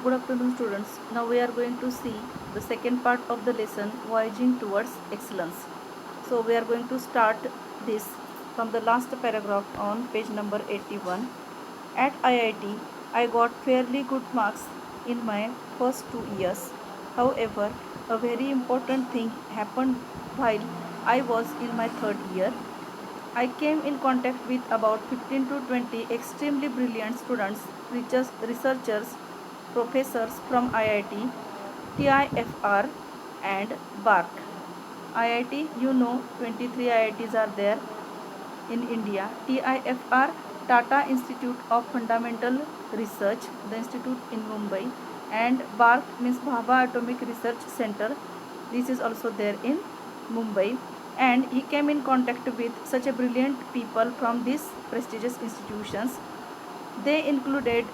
Good afternoon, students. Now we are going to see the second part of the lesson, Voyaging Towards Excellence. So we are going to start this from the last paragraph on page number 81. At IIT, I got fairly good marks in my first 2 years. However, a very important thing happened while I was in my third year. I came in contact with about 15 to 20 extremely brilliant students, researchers, professors from IIT, TIFR, and BARC. IIT, you know, 23 IITs are there in India. TIFR, Tata Institute of Fundamental Research, the institute in Mumbai, and BARC means Bhabha Atomic Research Center. This is also there in Mumbai, and he came in contact with such a brilliant people from these prestigious institutions. They included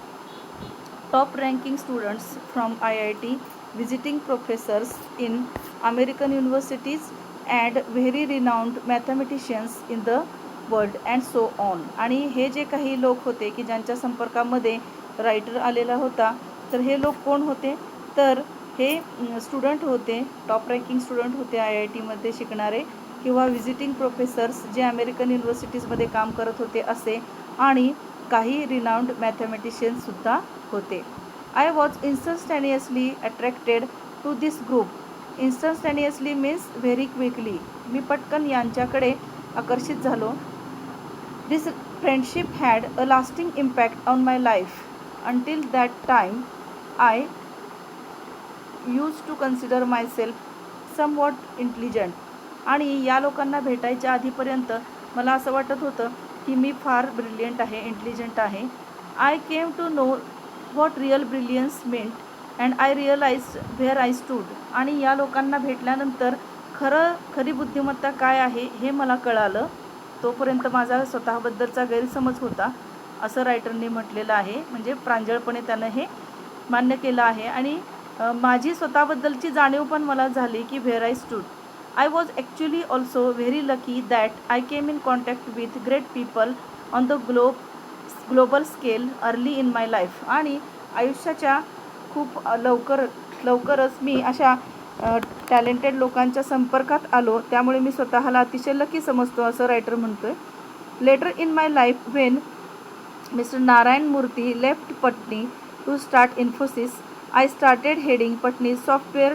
top ranking students from IIT, visiting professors in American universities, and very renowned mathematicians in the world and so on. आणि हे जे काही लोक होते की ज्यांच्या संपर्कामध्ये writer आलेला होता, तर हे लोक कोण होते, तर हे स्टुडंट होते, टॉप रँकिंग स्टुडंट होते आय आय टीमध्ये शिकणारे किंवा व्हिजिटिंग प्रोफेसर्स जे अमेरिकन युनिव्हर्सिटीजमध्ये काम करत होते असे, आणि काही रिनाउंड मॅथमॅटिशियन्ससुद्धा होते. I was instantaneously attracted to this group. Instantaneously means very quickly. मी पटकन यांच्याकडे आकर्षित झालो. This friendship had a lasting impact on my life. Until that time, I used to consider myself somewhat intelligent. आणि या लोकांना भेटायच्या आधीपर्यंत मला असं वाटत होतं की मी फार ब्रिलियंट आहे, इंटेलिजंट आहे. I came to know what real brilliance meant and I realise where I stood. आणि या लोकांना भेटल्यानंतर खरी बुद्धिमत्ता काय आहे हे मला कळालं. तोपर्यंत माझा स्वतःबद्दलचा गैरसमज होता, असं रायटरने म्हटलेलं आहे. म्हणजे प्रांजळपणे त्यानं हे मान्य केलं आहे. आणि माझी स्वतःबद्दलची जाणीव पण मला झाली की where I stood. I was actually also very lucky that I came in contact with great people on the global scale early in my life. आणि आयुष्याच्या खूप लवकरच मी अशा टॅलेंटेड लोकांच्या संपर्कात आलो, त्यामुळे मी स्वतःला अतिशय लकी समजतो, असं रायटर म्हणतोय. Later in my life when mister Narayan Murthy left Patni to start Infosys, I started heading Patni software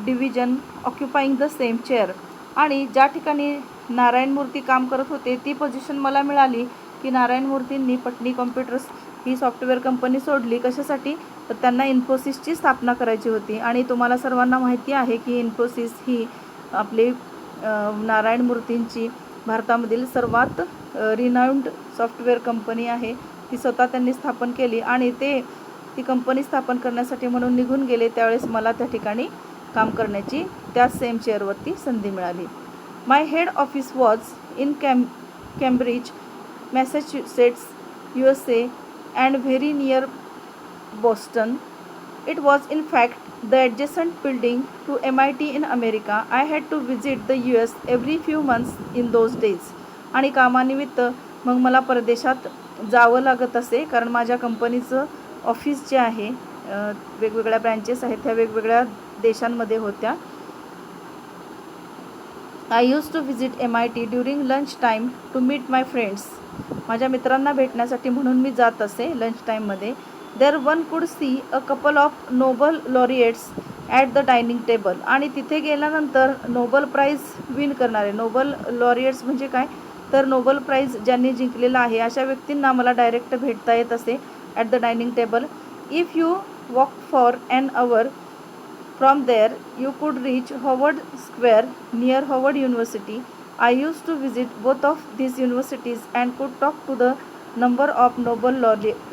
division occupying the same chair. आणि ज्या ठिकाणी नारायण मूर्ती काम करत होते ती पोझिशन मला मिळाली की नारायण मूर्तींनी पटनी कॉम्प्युटर्स ही सॉफ्टवेअर कंपनी सोडली. कशासाठी, तर त्यांना इन्फोसिसची स्थापना करायची होती. आणि तुम्हाला सर्वांना माहिती आहे की इन्फोसिस ही आपली नारायण मूर्तींची भारतामधील सर्वात रिनाऊंड सॉफ्टवेअर कंपनी आहे. ती स्वतः त्यांनी स्थापन केली आणि ती कंपनी स्थापन करण्यासाठी म्हणून निघून गेले. त्यावेळेस मला त्या ठिकाणी काम करण्याची त्या सेम चेअरवरती संधी मिळाली. My head office was in Cambridge, Massachusetts, USA, and very near Boston. It was in fact the adjacent building to MIT in America. I had to visit the US every few months in those days. आणि कामानिमित्त मग मला परदेशात जावं लागत असे, कारण माझ्या कंपनीचं ऑफिस जे आहे, वेगवेगळ्या ब्रँचेस आहेत, त्या वेगवेगळ्या देशांमध्ये होत्या. I used to visit MIT during lunch time to meet my friends. माझ्या मित्रांना भेटण्यासाठी म्हणून मी जात असे लंच टाईममध्ये. There one could see a couple of Nobel laureates at the dining table. आणि तिथे गेल्यानंतर नोबल प्राईज विन करणारे, नोबल लॉरिएट्स म्हणजे काय, तर नोबल प्राईज ज्यांनी जिंकलेलं आहे अशा व्यक्तींना मला डायरेक्ट भेटता येत असे at the dining table. If you walk for an hour from there you could reach Harvard Square near Harvard University. I used to visit both of these universities and could talk to the number of Nobel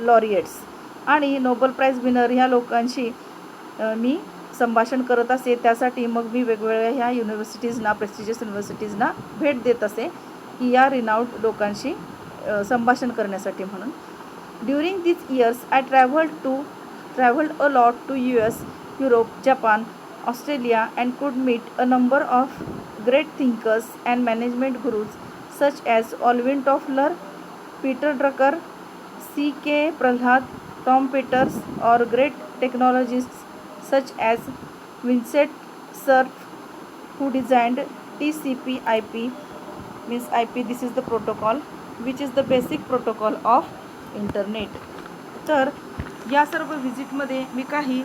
laureates. आणि Nobel price winner ह्या लोकांशी मी संभाषण करत असे. त्यासाठी मग मी वेगवेगळ्या ह्या युनिव्हर्सिटीजना, प्रेस्टिजियस युनिव्हर्सिटीजना भेट देत असे की या रिनाऊंड लोकांशी संभाषण करण्यासाठी म्हणून. During this years I travelled a lot to US, Europe, Japan, Australia, and could meet a number of great thinkers and management gurus such as Alvin Toffler, Peter Drucker, C.K. Prahlad, Tom Peters, or great technologists such as Vincent Cerf, who designed TCP/IP, means IP, this is the protocol which is the basic protocol of internet. तर या सर्व व्हिजिटमध्ये मी काही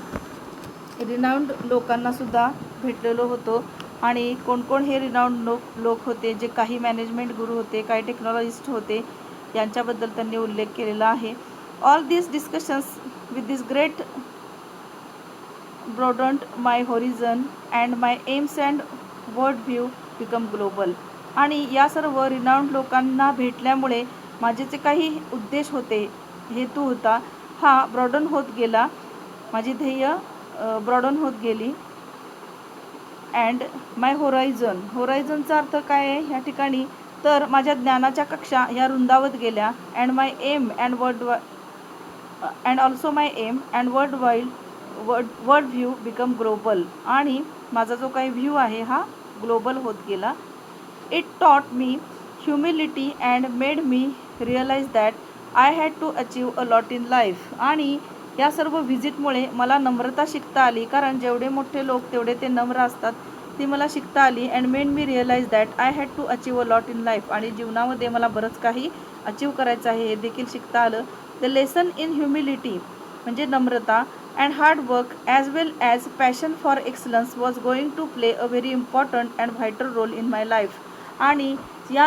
renowned लोकांना सुद्धा भेटलेलो होतो आणि कोण हे रिनाऊंड लोक होते, जे काही मॅनेजमेंट गुरु होते, काही टेक्नॉलॉजिस्ट होते, यांच्याबद्दल त्यांनी उल्लेख केलेला आहे. All this discussions with this great broadened my horizon and my aims and world view become global. आणि या सर्व रिनाऊंड लोकांना भेटल्यामुळे माझे जे काही उद्देश होते, हेतू होता, हा ब्रॉडन होत गेला, माझी ध्येय ब्रॉडन होत गेली. अँड माय होरायझनचा अर्थ काय आहे या ठिकाणी, तर माझ्या ज्ञानाच्या कक्षा ह्या रुंदावत गेल्या. And my aim and and also my aim and world view become global. आणि माझा जो काही व्ह्यू आहे हा ग्लोबल होत गेला. It taught me humility and made me realise that I had to achieve a lot in life. आणि या सर्व व्हिजिटमुळे मला नम्रता शिकता आली, कारण जेवढे मोठे लोक तेवढे ते नम्र असतात, ती मला शिकता आली. And made me realise that I had to achieve a lot in life. आणि जीवनामध्ये मला बरंच काही अचीव करायचं आहे हे देखील शिकता आलं. द लेसन इन ह्युमिलिटी म्हणजे नम्रता and hard work as well as passion for excellence was going to play a very important and vital role in my life. आणि या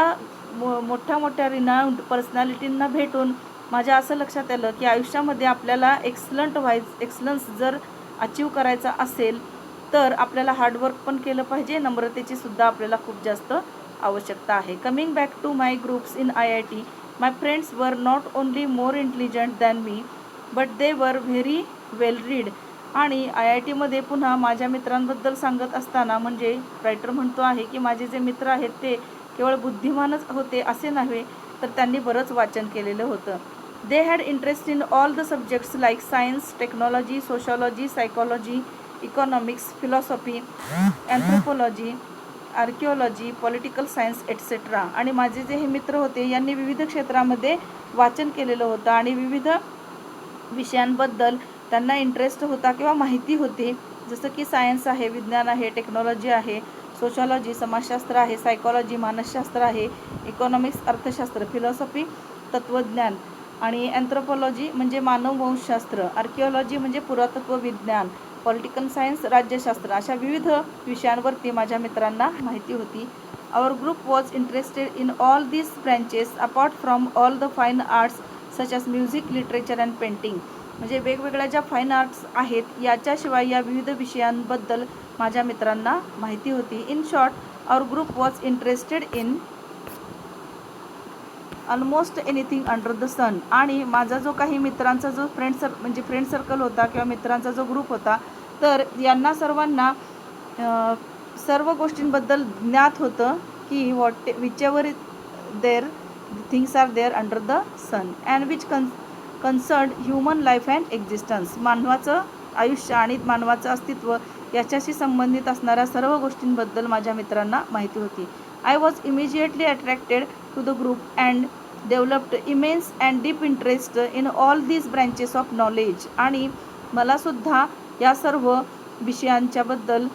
मोठ्या रिनाऊंड पर्सनॅलिटींना भेटून माझ्या असं लक्षात आलं की आयुष्यामध्ये आपल्याला एक्सलन्स जर अचीव करायचा असेल तर आपल्याला हार्डवर्क पण केलं पाहिजे, नम्रतेची सुद्धा आपल्याला खूप जास्त आवश्यकता आहे. Coming back to my groups in IIT, my friends were not only more intelligent than me but they were very well read. आणि IITमध्ये पुन्हा माझ्या मित्रांबद्दल सांगत असताना म्हणजे रायटर म्हणतो आहे की माझे जे मित्र आहेत ते केवळ बुद्धिमानच होते असे नव्हे, तर त्यांनी बरंच वाचन केलेलं होतं. They had interest in all the subjects like science, technology, sociology, psychology, economics, philosophy, anthropology, archaeology, political science et cetera. आणि माझे जे हे मित्र होते यांनी विविध क्षेत्रामध्ये वाचन केलेलं होतं आणि विविध विषयांबद्दल त्यांना इंटरेस्ट होता किंवा माहिती होती, जसं की सायन्स आहे, विज्ञान आहे, टेक्नॉलॉजी आहे, सोशॉलॉजी समाजशास्त्र आहे, सायकॉलॉजी मानसशास्त्र आहे, इकॉनॉमिक्स अर्थशास्त्र, फिलॉसॉफी तत्त्वज्ञान, आणि अँथ्रोपॉलॉजी म्हणजे मानववंशशास्त्र, आर्किओलॉजी म्हणजे पुरातत्व विज्ञान, पॉलिटिकल सायन्स राज्यशास्त्र, अशा विविध विषयांवरती माझ्या मित्रांना माहिती होती. Our group was interested in all these branches apart from all the fine arts such as music, literature and painting. म्हणजे वेगवेगळ्या ज्या फाईन आर्ट्स आहेत याच्याशिवाय या विविध विषयांबद्दल माझ्या मित्रांना माहिती होती. In short, our group was interested in almost anything under the sun. आणि माझा जो काही मित्रांचा जो फ्रेंड सर्कल होता किंवा मित्रांचा जो ग्रुप होता, तर यांना सर्वांना सर्व गोष्टींबद्दल ज्ञात होतं की whichever there things are there under the sun and which concern human life and existence. मानवाचं आयुष्य आणि मानवाचं अस्तित्व याच्याशी संबंधित असणाऱ्या सर्व गोष्टींबद्दल माझ्या मित्रांना माहिती होती. I was immediately attracted to the group and developed immense and deep interest in all these branches of knowledge. आणि मलासुद्धा या सर्व विषयांच्याबद्दल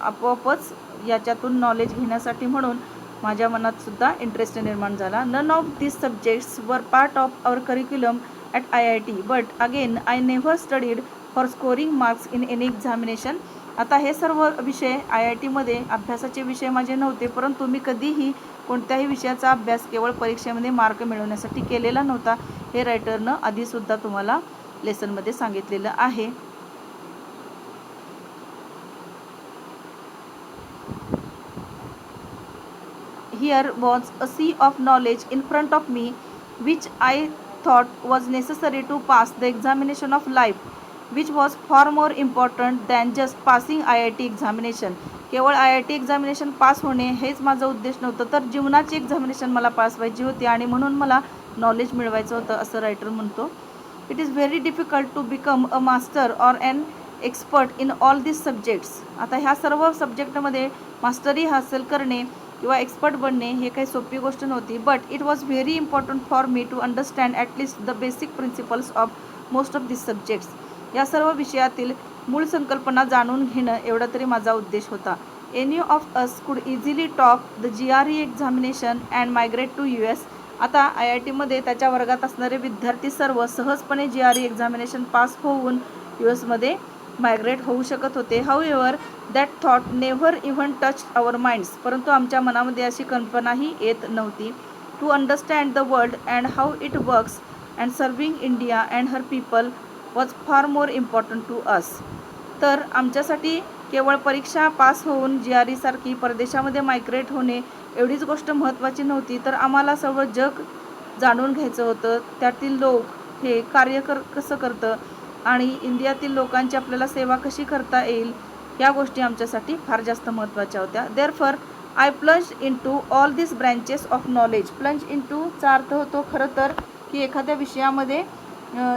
आपोआपच याच्यातून नॉलेज घेण्यासाठी म्हणून माझ्या मनात सुद्धा इंटरेस्ट निर्माण झाला. None of these subjects were part of our curriculum at IIT but again I never studied for scoring marks in any examination. आता हे सर्व विषय IITमध्ये अभ्यासाचे विषय माझे नव्हते, परंतु मी कधीही कोणत्याही विषयाचा अभ्यास केवळ परीक्षेमध्ये मार्क मिळवण्यासाठी केलेला नव्हता. हे रायटरनं आधीसुद्धा तुम्हाला लेसनमध्ये सांगितलेलं आहे. Here was a sea of knowledge in front of me which I thought was necessary to pass the examination of life, which was far more important than just passing IIT examination. केवळ IIT examination pass होणे हेच माझा उद्देश नव्हतं, तर जीवनाची examination मला pass व्हायची होती आणि म्हणून मला नॉलेज मिळवायचं होतं, असं रायटर म्हणतो. It is very difficult to become a master or an expert in all this subjects. आता ह्या सर्व सब्जेक्टमध्ये मास्टरी हासिल करणे किंवा एक्सपर्ट बनणे हे काही सोपी गोष्ट नव्हती. But it was very important for me to understand at least the basic principles of most of this subjects. या सर्व विषयातील मूळ संकल्पना जाणून घेणं एवढा तरी माझा उद्देश होता. Any of us could easily top the GRE examination and migrate to US. आता IITमध्ये त्याच्या वर्गात असणारे विद्यार्थी सर्व सहजपणे GRE एक्झामिनेशन पास होऊन US मध्ये मायग्रेट होऊ शकत होते. However that thought never even touch our minds. परंतु आमच्या मनामध्ये अशी कल्पनाही येत नव्हती. To understand the world and how it works and serving India and her people was far more important to us. तर आमच्यासाठी केवळ परीक्षा पास होऊन GRE सारखी परदेशामध्ये मायग्रेट होणे एवढीच गोष्ट महत्त्वाची नव्हती, तर आम्हाला सर्व जग जाणून घ्यायचं होतं. त्यातील लोक हे कार्य कसं करतं आणि इंडियातील लोकांची आपल्याला सेवा कशी करता येईल, या गोष्टी आमच्यासाठी फार जास्त महत्त्वाच्या होत्या. Therefore I plunge in to all this branches of knowledge. Plunge in टूचा अर्थ होतो खरं तर की एखाद्या विषयामध्ये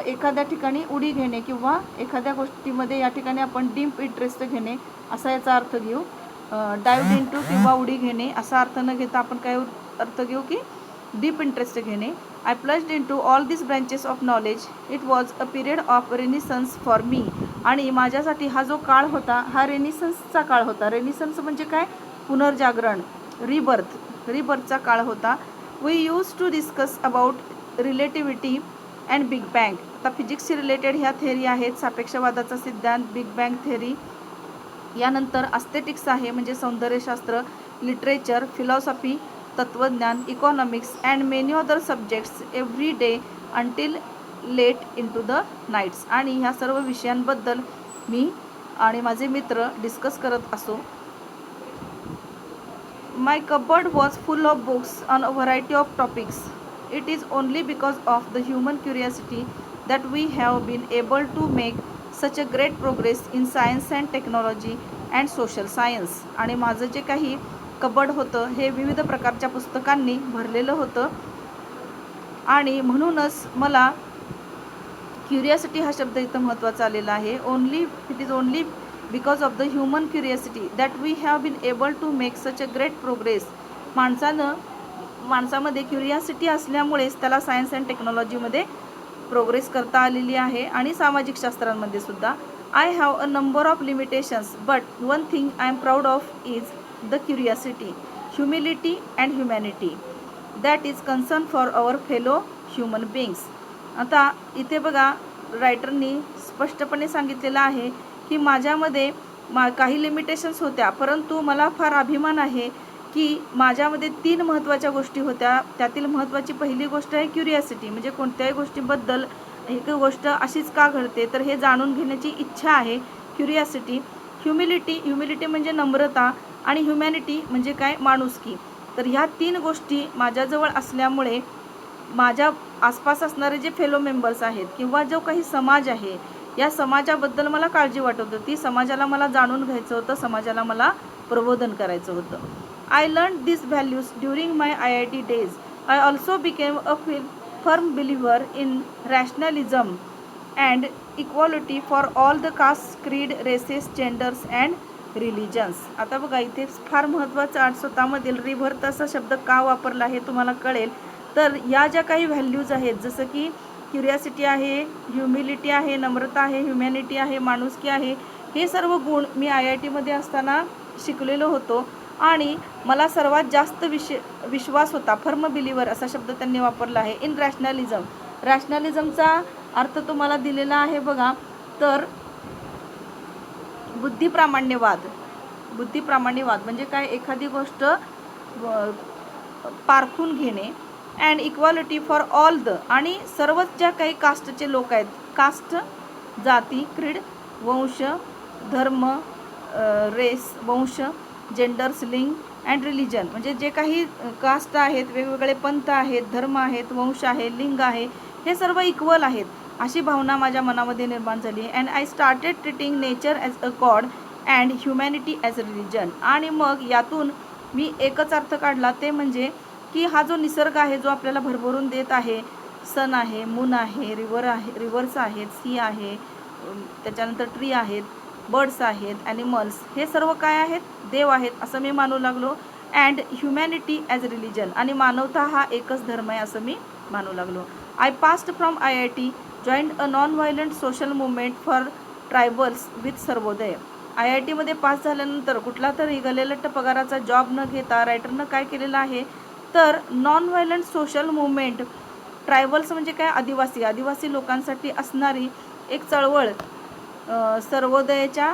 एखाद्या ठिकाणी उडी घेणे किंवा एखाद्या गोष्टीमध्ये या ठिकाणी आपण डीप इंटरेस्ट घेणे असा याचा अर्थ घेऊ. डायव्ह इन टू किंवा उडी घेणे असा अर्थ न घेता आपण काय अर्थ घेऊ की डीप इंटरेस्ट घेणे. I plunged in to all this branches of knowledge. It was a period of renaissance for me. आणि माझ्यासाठी हा जो काळ होता हा रेनिसन्सचा काळ होता. रेनिसन्स म्हणजे काय? पुनर्जागरण, रिबर्थचा काळ होता. We used to discuss about relativity and big bang. आता फिजिक्सशी रिलेटेड ह्या थेअरी आहेत. सापेक्षवादाचा सिद्धांत, बिग बँग थेअरी. यानंतर अस्थेटिक्स आहे म्हणजे सौंदर्यशास्त्र, लिटरेचर, फिलॉसॉफी, तत्त्वज्ञान, economics and many other subjects every day until late into the nights. आणि ह्या सर्व विषयांबद्दल मी आणि माझे मित्र डिस्कस करत असो. My cupboard was full of books on a variety of topics. It is only because of the human curiosity that we have been able to make such a great progress in science and technology and social science. आणि माझं जे काही cupboard होतं हे विविध प्रकारच्या पुस्तकांनी भरलेलं होतं आणि म्हणूनच मला क्युरियासिटी हा शब्द इथं महत्त्वाचा आलेला आहे. It is only because of the human curiosity that we have been able to make such a great progress. माणसामध्ये क्युरियासिटी असल्यामुळेच त्याला सायन्स अँड टेक्नॉलॉजीमध्ये प्रोग्रेस करता आलेली आहे आणि सामाजिक शास्त्रांमध्ये सुद्धा. I have a number of limitations but one thing I am proud of is the curiosity, humility and humanity that is concern for our fellow human beings. आता इथे बघा रायटरनी स्पष्टपणे सांगितलेलं आहे की माझ्यामध्ये काही लिमिटेशन्स होत्या, परंतु मला फार अभिमान आहे की माझ्यामध्ये 3 महत्त्वाच्या गोष्टी होत्या. त्यातील महत्त्वाची पहिली गोष्ट आहे क्युरियासिटी, म्हणजे कोणत्याही गोष्टीबद्दल एक गोष्ट अशीच का घडते तर हे जाणून घेण्याची इच्छा आहे, क्युरियासिटी. ह्युमिलिटी म्हणजे नम्रता आणि ह्युमॅनिटी म्हणजे काय? माणुसकी. तर ह्या 3 गोष्टी माझ्याजवळ असल्यामुळे माझ्या आसपास असणारे जे फेलो मेंबर्स आहेत किंवा जो काही समाज आहे या समाजाबद्दल मला काळजी वाटत होती. समाजाला मला जाणून घ्यायचं होतं, समाजाला मला प्रबोधन करायचं होतं. I learned these values during my IIT days. I also became a firm believer in rationalism and equality for all the castes, creed, races, genders and religions. आता बघा इथे फार महत्त्वाचा स्वतःमधील रिव्हर्थ असा शब्द का वापरला हे तुम्हाला कळेल. तर या ज्या काही व्हॅल्यूज आहेत जसं की क्युरियासिटी आहे, ह्युमिलिटी आहे, नम्रता आहे, ह्युमॅनिटी आहे, माणुसकी आहे, हे सर्व गुण मी IITमध्ये असताना शिकलेलो होतो आणि मला सर्वात जास्त विश्वास होता. फर्म बिलिव्हर असा शब्द त्यांनी वापरला आहे. इन रॅशनॅलिझम. रॅशनॅलिझमचा अर्थ तुम्हाला दिलेला आहे बघा. तर बुद्धिप्रामाण्यवाद म्हणजे काय? एखादी गोष्ट पारखून घेणे. And equality for all the, आणि सर्वच ज्या काही कास्टचे लोक आहेत, कास्ट जाती, क्रीड वंश, धर्म, रेस वंश, जेंडर्स लिंग अँड रिलिजन म्हणजे जे काही कास्ट आहेत, वेगवेगळे पंथ आहेत, धर्म आहेत, वंश आहे, लिंग आहे, हे सर्व इक्वल आहेत अशी भावना माझ्या मनामध्ये निर्माण झाली. And I started treating nature as a God and humanity as a religion. आणि मग यातून मी एकच अर्थ काढला, ते म्हणजे की हा जो निसर्ग आहे जो आपल्याला भरभरून देत आहे, सन आहे, मून आहे, रिव्हर्स आहेत, सी आहे, त्याच्यानंतर ट्री आहेत, बर्ड्स आहेत, ॲनिमल्स, हे सर्व काय आहेत? देव आहेत असं मी मानू लागलो. अँड ह्युमॅनिटी ॲज रिलिजन, आणि मानवता हा एकच धर्म आहे असं मी मानू लागलो. I passed from IIT joined a non violent social movement for tribals with Sarvodaya. IIT मध्ये पास झाल्यानंतर कुठला तरी गलेलट्ट पगाराचा जॉब न घेता रायटरनं काय केलेलं आहे, तर non violent social movement, tribals म्हणजे काय, आदिवासी लोकांसाठी असणारी एक चळवळ, सर्वोदयाच्या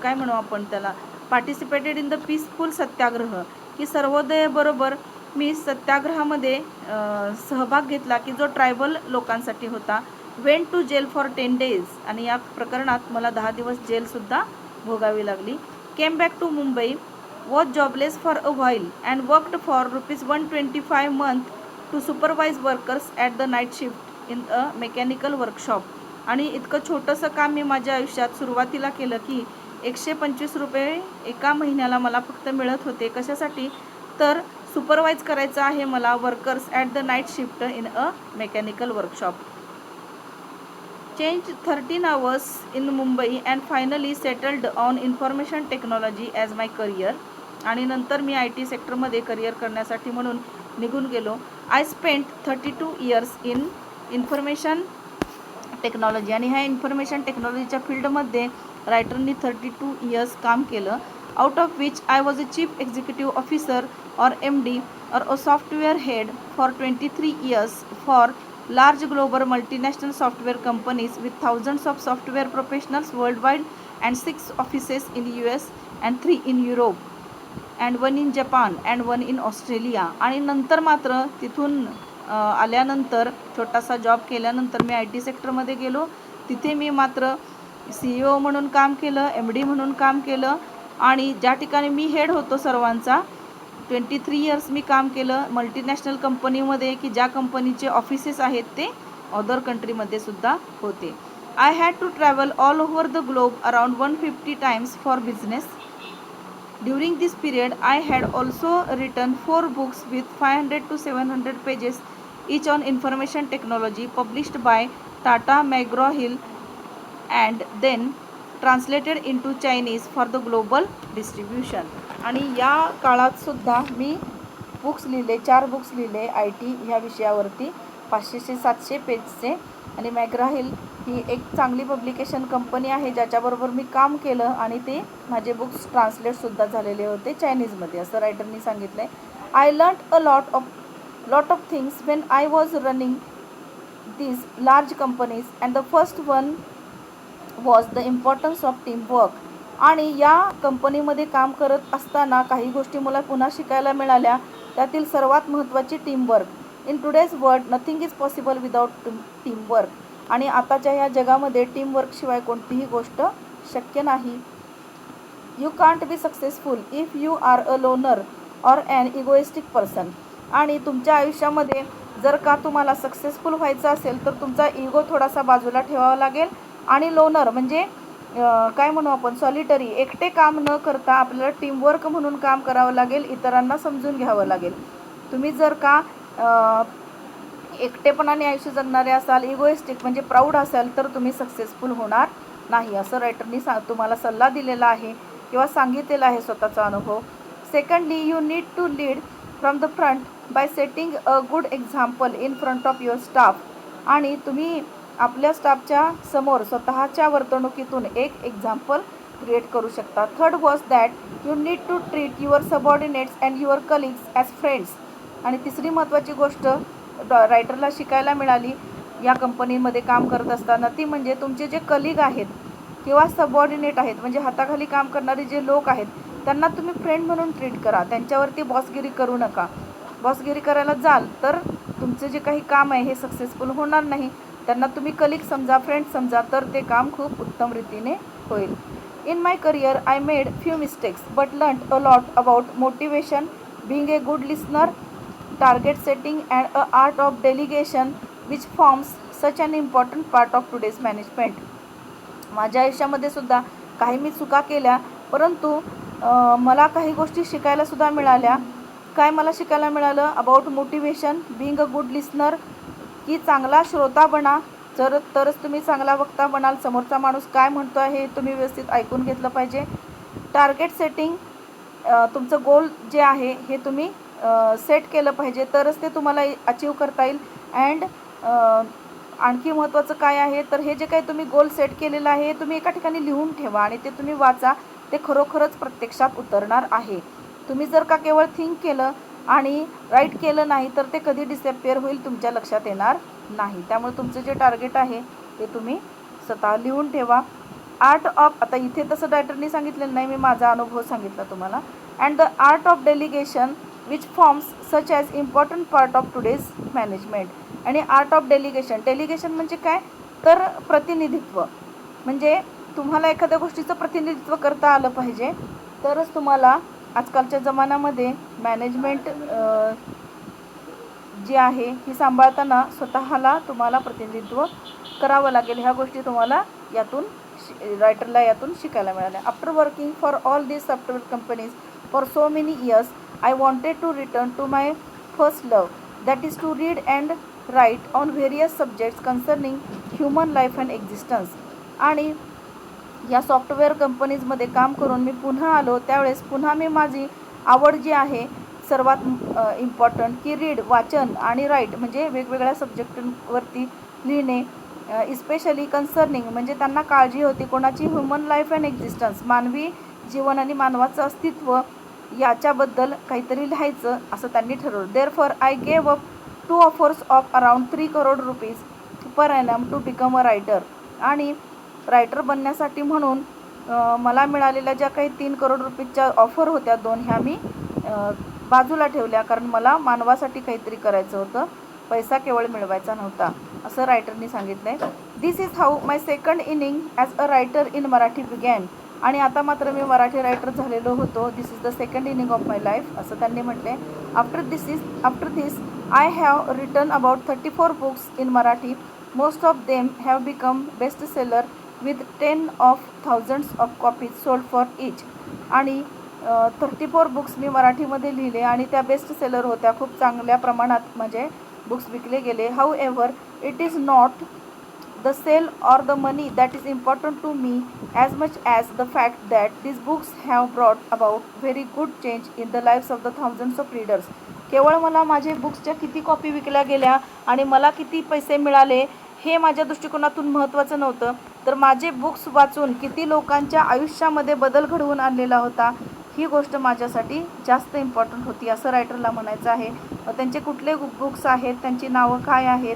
काय म्हणू आपण त्याला, पार्टिसिपेटेड इन द पीसफुल सत्याग्रह, की सर्वोदयाबरोबर मी सत्याग्रहामध्ये सहभाग घेतला की जो ट्रायबल लोकांसाठी होता. Went to jail for 10 days, आणि या प्रकरणात मला 10 दिवस जेलसुद्धा भोगावी लागली. Came back to Mumbai, was jobless for a while and worked for ₹125 month to supervise workers at the night shift in a mechanical workshop. आणि इतकं छोटंसं काम मी माझ्या आयुष्यात सुरुवातीला केलं की ₹125 एका महिन्याला मला फक्त मिळत होते. कशासाठी, तर सुपरवाइज करायचं आहे मला workers at the night shift in a mechanical workshop. Change 13 hours in Mumbai and finally settled on information technology as my career. आणि नंतर मी IT सेक्टरमध्ये करिअर करण्यासाठी म्हणून निघून गेलो. I spent 32 years in information technology. आणि ह्या इन्फॉर्मेशन टेक्नॉलॉजीच्या फील्डमध्ये रायटरनी 32 years काम केलं. Out of which I was a chief executive officer or MD or a software head for 23 years for large global multinational software companies with thousands of software professionals worldwide and 6 offices in US and 3 in Europe and 1 in Japan and 1 in Australia. आणि नंतर मात्र तिथून आल्यानंतर छोटासा job केल्यानंतर मी IT सेक्टरमध्ये गेलो. तिथे मी मात्र CEO म्हणून काम केलं, MD म्हणून काम केलं. आणि ज्या ठिकाणी मी हेड होतो सर्वांचा, 23 years मी काम केलं मल्टीनॅशनल कंपनीमध्ये, की ज्या कंपनीचे ऑफिसेस आहेत ते अदर कंट्रीमध्ये सुद्धा होते. I had to travel all over the globe around 150 times for business. During this period I had also written 4 books with 500 to 700 pages each on information technology published by Tata McGraw-Hill and then translated into Chinese for the global distribution. आणि या काळात सुद्धा मी books लिहिले, 4 books लिहिले IT ह्या विषयावरती, 500 ते 700 पेजचे. आणि मॅग्रा-हिल ही एक चांगली पब्लिकेशन कंपनी आहे ज्याच्याबरोबर मी काम केलं आणि ते माझे बुक्स ट्रान्सलेटसुद्धा झालेले होते चायनीजमध्ये, असं रायटरनी सांगितलं आहे. I learn a lot of things when I was running these large companies and the first one was the importance of teamwork. आणि या कंपनीमध्ये काम करत असताना काही गोष्टी मला पुन्हा शिकायला मिळाल्या. त्यातील सर्वात महत्त्वाची teamwork. In today's world nothing is possible without teamwork. आणि आताच्या या जगामध्ये टीमवर्कशिवाय कोणतीही गोष्ट शक्य नाही. You can't be successful if you are a loner or an egoistic person. आणि तुमच्या आयुष्यामध्ये जर का तुम्हाला सक्सेसफुल व्हायचं असेल तर तुमचा इगो थोडासा बाजूला ठेवावा लागेल. आणि लोनर म्हणजे काय म्हणू आपण, सॉलिटरी, एकटे काम न करता आपल्याला टीमवर्क म्हणून काम करावं लागेल, इतरांना समजून घ्यावं लागेल. तुम्ही जर का एकटेपणाने आयुष्य जगणारे असाल, इगोइस्टिक म्हणजे प्राऊड असाल, तर तुम्ही सक्सेसफुल होणार नाही, असं रायटरनी तुम्हाला सल्ला दिलेला आहे किंवा सांगितलेला आहे स्वतःचा अनुभव. Secondly, you need to lead from the front by setting a good example in front of your staff. आणि तुम्ही आपल्या स्टाफच्या समोर स्वतःच्या वर्तणुकीतून एक एक्झाम्पल क्रिएट करू शकता. Third was that you need to treat your subordinates and your colleagues as friends. आणि तिसरी महत्त्वाची गोष्ट रायटरला शिकायला मिळाली या कंपनीमध्ये काम करत असताना, ती म्हणजे तुमचे जे कलिग आहेत किंवा सबऑर्डिनेट आहेत, म्हणजे हाताखाली काम करणारे जे लोक आहेत, त्यांना तुम्ही फ्रेंड म्हणून ट्रीट करा. त्यांच्यावरती बॉसगिरी करू नका. बॉसगिरी करायला जाल तर तुमचं जे काही काम आहे हे सक्सेसफुल होणार नाही. त्यांना तुम्ही कलिग समजा, फ्रेंड समजा, तर ते काम खूप उत्तम रीतीने होईल. In my career I made few mistakes but learned a lot about motivation, being a good listener, target setting and a art of delegation which forms such an important part of today's management. माझ्या आयुष्यामध्ये सुद्धा काही मी चुका केल्या, परंतु मला काही गोष्टी शिकायलासुद्धा मिळाल्या. काय मला शिकायला मिळालं? About motivation, being a good listener, की चांगला श्रोता बना, तरच तुम्ही चांगला वक्ता बनाल. समोरचा माणूस काय म्हणतो आहे हे तुम्ही व्यवस्थित ऐकून घेतलं पाहिजे. टार्गेट सेटिंग, तुमचं गोल जे आहे हे तुम्ही सेट केलं पाहिजे, तरच ते तुम्हाला अचीव करता येईल. अँड आणखी महत्त्वाचं काय आहे तर हे जे काही तुम्ही गोल सेट केलेलं आहे तुम्ही एका ठिकाणी लिहून ठेवा आणि ते तुम्ही वाचा. ते खरोखरच प्रत्यक्षात उतरणार आहे. तुम्ही जर का केवळ थिंक केलं आणि राईट केलं नाही तर ते कधी डिसअपिअर होईल, तुमच्या लक्षात येणार नाही. त्यामुळे तुमचं जे टार्गेट आहे ते तुम्ही स्वतः लिहून ठेवा. आर्ट ऑफ, आता इथे तसं रायटरनी सांगितलेलं नाही, मी माझा अनुभव सांगितला तुम्हाला. And the art of delegation which forms such as important part of today's management. आणि आर्ट ऑफ डेलिगेशन म्हणजे काय तर प्रतिनिधित्व. म्हणजे तुम्हाला एखाद्या गोष्टीचं प्रतिनिधित्व करता आलं पाहिजे तरच तुम्हाला आजकालच्या जमान्यामध्ये मॅनेजमेंट जी आहे ही सांभाळताना स्वतःला तुम्हाला प्रतिनिधित्व करावं लागेल. ह्या गोष्टी तुम्हाला यातून रायटरला यातून शिकायला मिळाल्या. After working for all these software companies for so many years I wanted to return to my first love, that is to read and write on various subjects concerning human life and existence. आणि या software कंपनीजमध्ये काम करून मी पुन्हा आलो, त्यावेळेस पुन्हा मी माझी आवड जी आहे सर्वात इम्पॉर्टंट की रीड वाचन आणि राईट म्हणजे वेगवेगळ्या सब्जेक्टवरती लिहिणे, इस्पेशली कन्सर्निंग म्हणजे त्यांना काळजी होती कोणाची, ह्युमन लाईफ अँड एक्झिस्टन्स मानवी जीवन आणि मानवाचं अस्तित्व याच्याबद्दल काहीतरी लिहायचं असं त्यांनी ठरवलं. Therefore I gave up 2 offers of around 3 crore rupees per annum to become a writer. आणि रायटर बनण्यासाठी म्हणून मला मिळालेल्या ज्या काही 3 करोड रुपीजच्या ऑफर होत्या 2 ह्या मी बाजूला ठेवल्या, कारण मला मानवासाठी काहीतरी करायचं होतं, पैसा केवळ मिळवायचा नव्हता असं रायटरनी सांगितलं आहे. This is how my second inning as a writer in Marathi began. आणि आता मात्र मी मराठी रायटर झालेलो होतो. This is the second inning of my life असं त्यांनी म्हटले. After this I have written about 34 books in Marathi. Most of them have become best seller with 10 of thousands of copies sold for each. आणि 34 books मी मराठीमध्ये लिहिले आणि त्या best seller होत्या, खूप चांगल्या प्रमाणात म्हणजे बुक्स विकले गेले. However it is not the sale or the money that is important to me as much as the fact that these books have brought about very good change in the lives of the thousands of readers. केवळ मला माझे बुक्सच्या किती copy विकल्या गेल्या आणि मला किती पैसे मिळाले हे माझ्या दृष्टिकोनातून महत्त्वाचं नव्हतं, तर माझे बुक्स वाचून किती लोकांच्या आयुष्यामध्ये बदल घडवून आणलेला होता ही गोष्ट माझ्यासाठी जास्त इम्पॉर्टंट होती असं रायटरला म्हणायचं आहे. त्यांचे कुठले बुक्स आहेत, त्यांची नावं काय आहेत,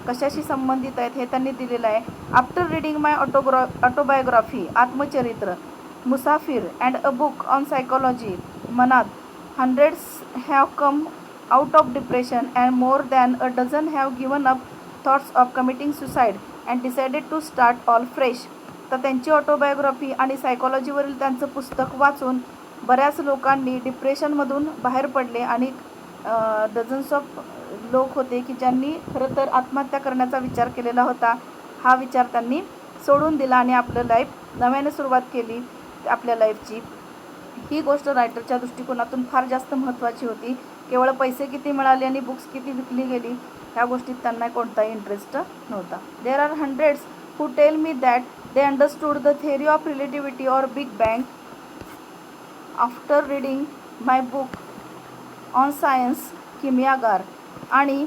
कशाशी संबंधित आहेत हे त्यांनी दिलेलं आहे. आफ्टर रीडिंग माय ऑटोबायोग्राफी आत्मचरित्र, Musafir and a book on psychology Manat, hundreds have come out of depression and more than a dozen have given up thoughts of committing suicide and decided to start all fresh. तर त्यांची autobiography आणि सायकोलॉजीवरील त्यांचं पुस्तक वाचून बऱ्याच लोकांनी डिप्रेशनमधून बाहेर पडले आणि डझन्स ऑफ लोक होते की ज्यांनी खरं तर आत्महत्या करण्याचा विचार केलेला होता. हा विचार त्यांनी सोडून दिला आणि आपलं लाईफ नव्याने सुरुवात केली आपल्या लाईफची. ही गोष्ट रायटरच्या दृष्टिकोनातून फार जास्त महत्त्वाची होती. केवळ पैसे किती मिळाले आणि बुक्स किती विकली गेली ह्या गोष्टीत त्यांना कोणताही इंटरेस्ट नव्हता. There are hundreds who tell me that they understood the theory of relativity or big bang after reading my book on science Kimiyagar. आणि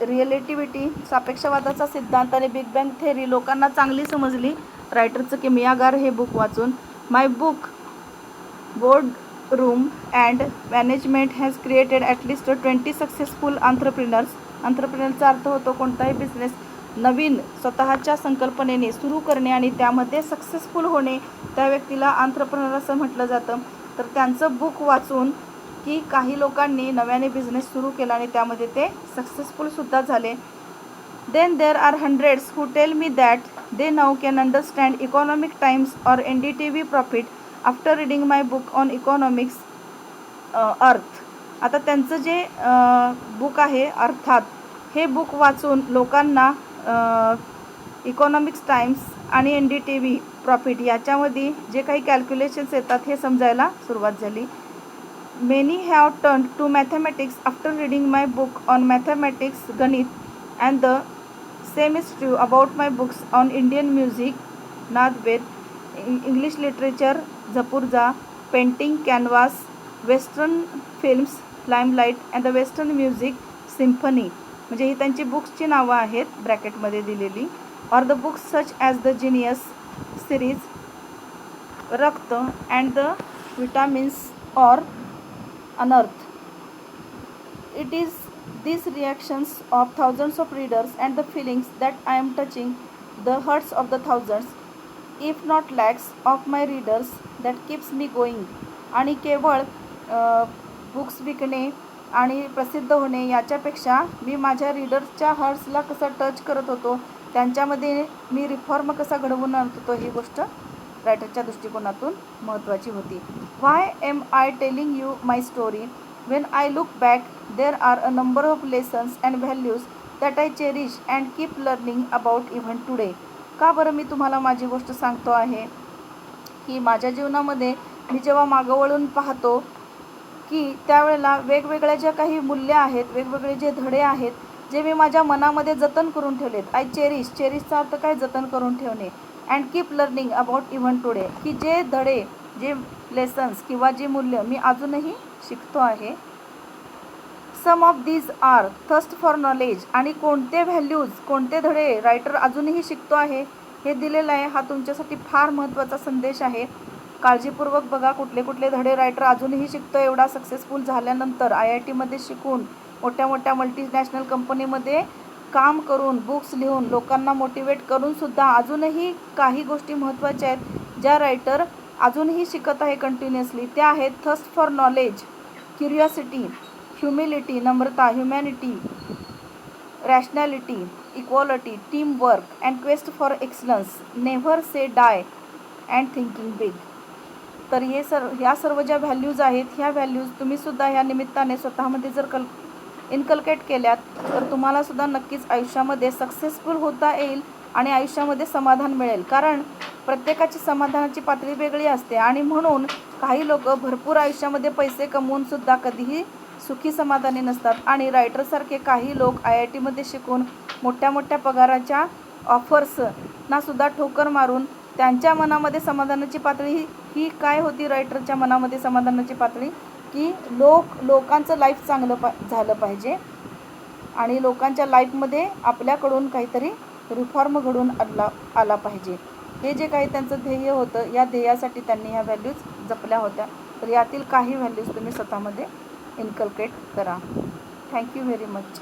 रिलेटिव्हिटी सापेक्षवादाचा सिद्धांत आणि बिग बँग थेअरी लोकांना चांगली समजली रायटरचं किमियागार हे बुक वाचून. My book board room and management has created at least 20 successful entrepreneurs. एंटरप्रेन्योरचा अर्थ होतो कोणताही बिझनेस नवीन स्वतःच्या संकल्पनेने सुरू करणे आणि त्यामध्ये सक्सेसफुल होणे, त्या व्यक्तीला एंटरप्रेन्योर असं म्हटलं जातं. तर त्यांचं बुक वाचून की काही लोकांनी नव्याने बिझनेस सुरू केला आणि त्यामध्ये ते सक्सेसफुलसुद्धा झाले. Then there are hundreds who tell me that they now can understand Economic Times or NDTV profit after reading my book on economics अर्थ. आता त्यांचं जे बुक आहे अर्थात हे बुक वाचून लोकांना इकॉनॉमिक्स टाइम्स आणि NDTV प्रॉफिट याच्यामध्ये जे काही कॅल्क्युलेशन्स येतात हे समजायला सुरुवात झाली. Many have turn to mathematics after reading my book on mathematics Ganit and the same is true about my books on Indian music Nadved, English literature Zapurza, painting canvas, western films limelight and the western music symphony. म्हणजे ही त्यांची बुक्सची नावं आहेत ब्रॅकेटमध्ये दिलेली. Or the books such as the genius series, रक्त and the vitamins or अनर्थ. It is these reactions of thousands of readers and the feelings that I am touching the hearts of the thousands, if not lakhs, of my readers that keeps me going. आणि केवळ books विकणे आणि प्रसिद्ध होणे याच्यापेक्षा मी माझ्या रीडर्सच्या हार्ट्सला कसं touch करत होतो, त्यांच्यामध्ये मी रिफॉर्म कसा घडवून आणत होतो, ही गोष्ट रायटरच्या दृष्टिकोनातून महत्त्वाची होती. Why am I telling you my story? When I look back, there are a number of lessons and values that I cherish and keep learning about even today. का बरं मी तुम्हाला माझी गोष्ट सांगतो आहे की माझ्या जीवनामध्ये मी जेव्हा मागं वळून पाहतो की त्यावेळेला वेगवेगळ्या ज्या काही मूल्य आहेत, वेगवेगळे जे धडे आहेत, जे मी माझ्या मनामध्ये जतन करून ठेवलेत. आय चेरिशचा अर्थ काय? जतन करून ठेवणे. And keep learning about even today, की जे धडे, जे लेसन्स किंवा जी मूल्य मी अजूनही शिकतो आहे. Some of these are thirst for knowledge. आणि कोणते व्हॅल्यूज, कोणते धडे रायटर अजूनही शिकतो आहे हे दिलेलं आहे. हा तुमच्यासाठी फार महत्त्वाचा संदेश आहे. काळजीपूर्वक बघा कुठले कुठले धडे रायटर अजूनही शिकतो. एवढा सक्सेसफुल झाल्यानंतर IITमध्ये शिकून, मोठ्या मोठ्या मल्टीनॅशनल कंपनीमध्ये काम करून, बुक्स लिहून, लोकांना मोटिवेट करूनसुद्धा अजूनही काही गोष्टी महत्त्वाच्या आहेत ज्या रायटर अजूनही शिकत आहे कंटिन्युअसली. त्या आहेत thirst for knowledge, curiosity, humility, नम्रता, humanity, rationality, equality, teamwork and quest for excellence, never say die and thinking big. तर ह्या सर्व ज्या व्हॅल्यूज आहेत, ह्या व्हॅल्यूज तुम्हीसुद्धा ह्या निमित्ताने स्वतःमध्ये जर इनकल्केट केल्यात तर तुम्हालासुद्धा नक्कीच आयुष्यामध्ये सक्सेसफुल होता येईल आणि आयुष्यामध्ये समाधान मिळेल. कारण प्रत्येकाची समाधानाची पातळी वेगळी असते आणि म्हणून काही लोक भरपूर आयुष्यामध्ये पैसे कमवूनसुद्धा कधीही सुखी समाधानी नसतात. आणि रायटरसारखे काही लोक IITमध्ये शिकून मोठ्या मोठ्या पगाराच्या ऑफर्सनासुद्धा ठोकर मारून त्यांच्या मनामध्ये समाधानाची पातळी ही काय होती? रायटरच्या मनामध्ये समाधानाची पातळी की लोकांचं लाईफ चांगलं झालं पाहिजे आणि लोकांच्या लाईफमध्ये आपल्याकडून काहीतरी रिफॉर्म घडून आला पाहिजे. हे जे काही त्यांचं ध्येय होतं, या ध्येयासाठी त्यांनी ह्या व्हॅल्यूज जपल्या होत्या. तर यातील काही व्हॅल्यूज तुम्ही स्वतःमध्ये इनकल्केट करा. Thank you very much.